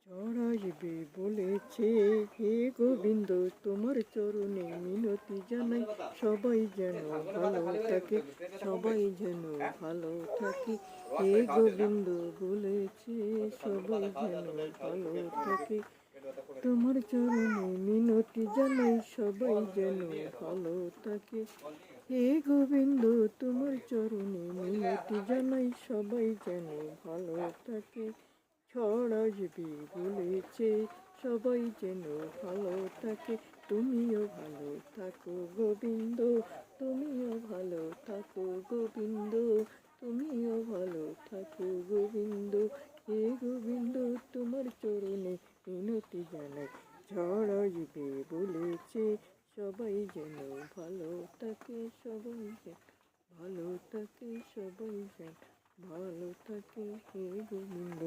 ঝড় আসবে বলেছে, হে গোবিন্দ তোমার চরণে মিনতি জানাই, সবাই যেন ভালো থাকে, সবাই যেন ভালো থাকে। হে গোবিন্দ বলেছে, সবাই যেন ভালো থাকে। তোমার চরণে মিনতি জানাই, সবাই যেন ভালো থাকে। হে গোবিন্দ তোমার চরণে মিনতি জানাই, সবাই যেন ভালো থাকে। ঝড় আসবে বলেছে, সবাই যেন ভালো থাকে। তুমিও ভালো থাকো গোবিন্দ, তুমিও ভালো থাকো গোবিন্দ, তুমিও ভালো থাকো গোবিন্দ। হে গোবিন্দ তোমার চরণে মিনতি জানাই, ঝড় আসবে বলেছে, সবাই যেন ভালো থাকে, সবাই যেন ভালো থাকে, সবাই যেন ভালো থাকে। হে গোবিন্দ।